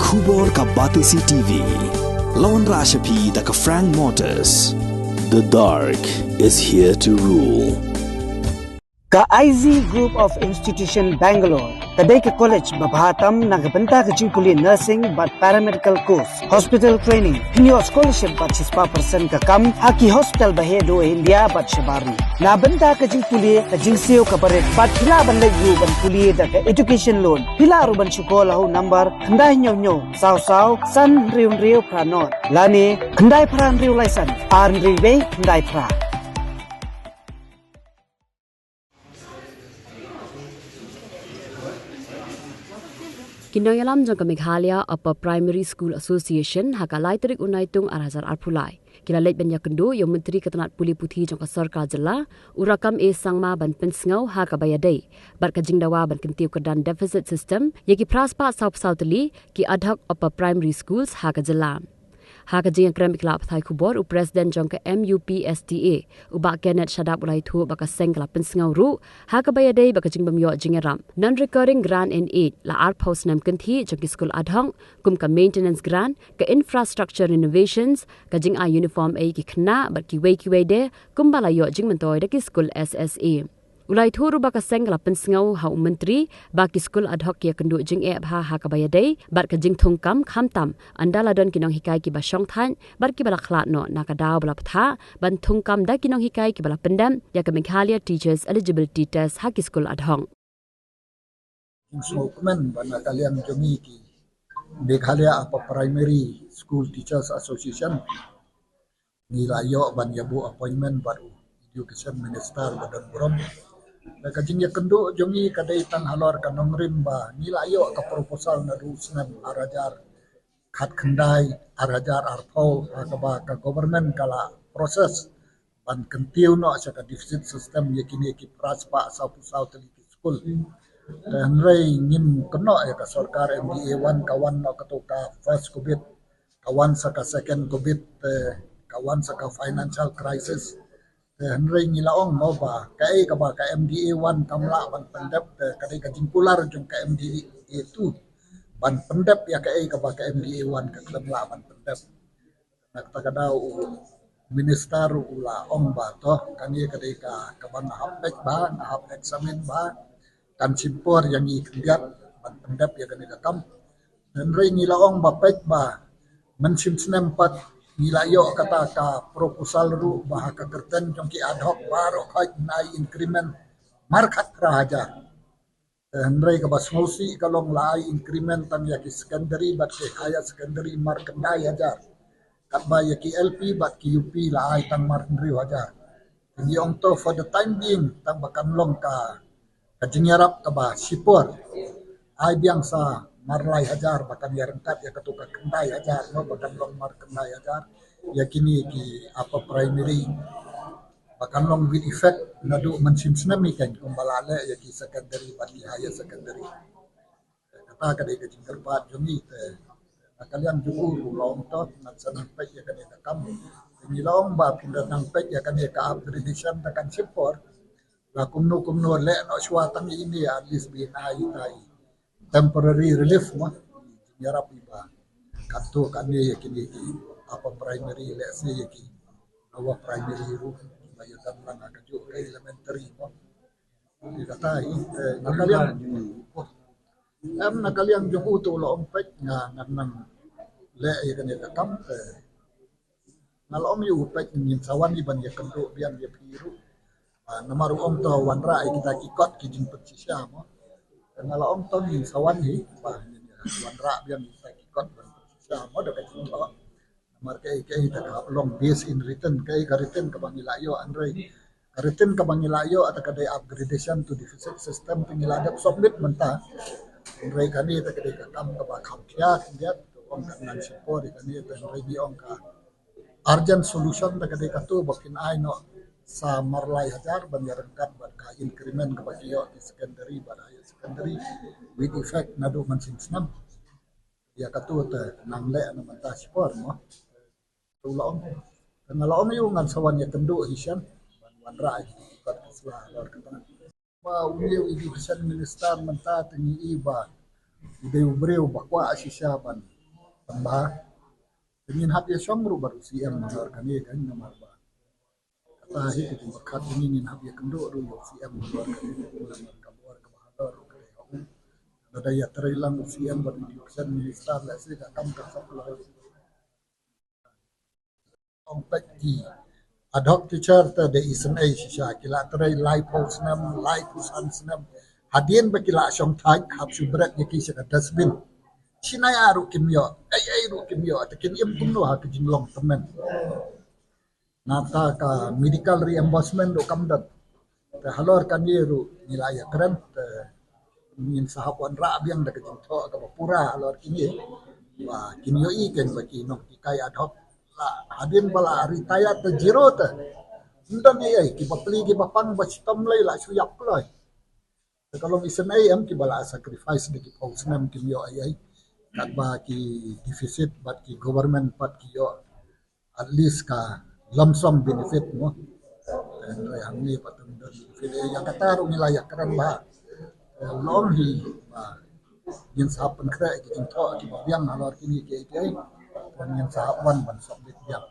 Khubor ka Batisi TV. Lawan Rashapi da ka Frank Motors. The dark is here to rule. Ka IZ Group of Institution Bangalore, kadai ke college babhatam nagabanta ka jingkuli nursing but paramedical course, hospital training, hinyo scholarship but 6% ka kam, haki hospital bahedo India but shabari. Nabanta ka jingkuli ka jingseo ka paret but hila ban layu ban kuli da ka education loan. Hila ruban shukola ho number khandai nyo saw san riu pranot. Lani khandai pran riu license, arn riu khandai pra. Kinonyalam jangka Meghalaya Upper Primary School Association haka laiterik unaitung arazar arpulai. Kila leit banya kendo yang menteri ketenat puli putih jangka sarkar jela urakam sangma ban pensngau haka bayadai. Bar kajing dawa ban kentiu kedan deficit system yaki praspa sauteli ki ad hoc Upper Primary Schools haka jela. Haka jing akademik lab thai kubor u president jangka MUPSTA ubak Kenneth Shadap ulai thu baka sengkala pensngau ru haka bayadai baka jing bamyo jingeram non recurring grant and aid la art post nam kanthi jangki school adhong kum ka maintenance grant ka infrastructure innovations ka jing a uniform a ki khna bat ki wei de kum bala yo jing mantoi de ki school SSA ulai thuru baka sengla pensngau ha menteri baki school ad hoc ya kendu jing e bha ha ka bayadai bar ka jing thungkam khamtam andala don kinong hikai ki ba shong than bar ki bala khla no nakadaw bala ptha ban thungkam da kinong hikai ki bala pendam ya ka Meghalaya teachers eligibility test ha ki school ad hoc Instrument bana kalian jongi ki Meghalaya Upper Primary School Teachers Association nilayo ban yabu appointment baru education minister badan burom kajing ya kendo jongi kadai tang halor ka nomrim ba nilayo ka proposal na rusnam arajar khat khandai arajar arpau ka government kala proses ban kentiu no sa ka deficit system yakini ki praspa sa pusau teli school dan rei ngin keno ya ka sarkar MDA 1 kawan no katoka first covid kawan sa ka second covid kawan sa ka financial crisis Henry ngilaong mo ba kai ka ba ka MDA 1 kamla ban pendep kadai ka jingkular jong ka MDA 2 ban pendep ya kai ka ba ka MDA 1 ka kamla ban pendep nak takadaw minister ula ong ba to kani kadai ka ban hapek ba hap examine ba kan simpor yang ikiat ban pendep ya kani ka kam Henry ngilaong ba pek ba mensim senempat nilayo kata ka proposal ru bah ka kerten jong ki ad hoc baro khai nai increment markat raja Henry ka basmosi kalong lai increment tam ya ki secondary bat ke higher secondary mark nai aja kat ba ya ki LP bat ki UP lai tang mark riu aja jadi ong to for the time being tang bakan long ka jingyarap ka ba sipor ai biang sa marlai hajar bahkan ya rengkat ya ketuka kendai hajar no bahkan long mar kendai hajar ya kini ki apa primary bahkan long with effect nadu mensim senami kan kumbalale ya ki secondary bagi higher secondary kata kadai ke jingkerpat jongi te kalian juku long to nak sanampai ya kan ya kam ini long ba pindah nampai ya kan ya ka upgradation tekan support la kumno le no swatang ini at least binai tai temporary relief mo yarap iba kato kami kini apa primary let's say ki awa primary ru bayatan lang kaju elementary mo dikatai nakalian jung uto lo ompek nga nang le kan ya kam ngalom yu pek ngin sawan iban ya kendo bian ya piru namaru om to wanra kita ikot ki jing persisya mo kalau om to ni sawan hi bah wanra bian kita ikot persisya mo da kajing lo mar kai ta long base in written kai ka written ka bangilayo andre ka written ka bangilayo at kadai upgradation to deficit system pingilada submit menta andre kani ta kadai ka kam ka ba kham kya dia om kan nan support kani ta andre bi om ka urgent solution ta kadai ka tu bakin ai no sa marlai hajar banyarankat ban ka increment ka bagiyo di secondary badaya secondary with effect nado man sinsnam ya katu ta nangle na mata sport mo tulong ngalaom yu ngan sawan ya kendo hisan ban rai kat sla lor kata ma uliu education minister menta tingi iba ide ubreu bakwa asisya ban tambah ingin habis syamru baru siam mengeluarkan ini kan nomor kata hi kita berkat ingin habis kendo dulu siam mengeluarkan ini nomor kabuar kebahadur ada ya terilang siam berdiksen minister lah sih kam kasaplah komplek di ad hoc teacher ta de isen ai shisha kila terai live post nam live usan nam hadien bakila syong thai khap subrat yaki sha dustbin Chinai aru kimyo, ay ru kimyo, at kin im kumno ha kijinglong temen. Nata ka medical reimbursement do kamdat. Te halor kan ru nilaya keren te min sahapuan ra biang da kijinto ka pura halor kini. Wa kimyo I ken baki nok tikai ad hoc la hadin bala retire te zero te. Ndan ay ki papli ki papang ba sitam lai la suyap lai. Te kalau isenai am ki bala sacrifice de ki pausnam kimyo ay kat ba ki deficit bat ki government pat ki yo at least ka lump sum benefit mo yang ni patung dan benefit yang kata ru nilai keren ba long hi ba yin sa pen kra ki to ki ba yang halor kini ki ai yin sa wan ban sok bit yang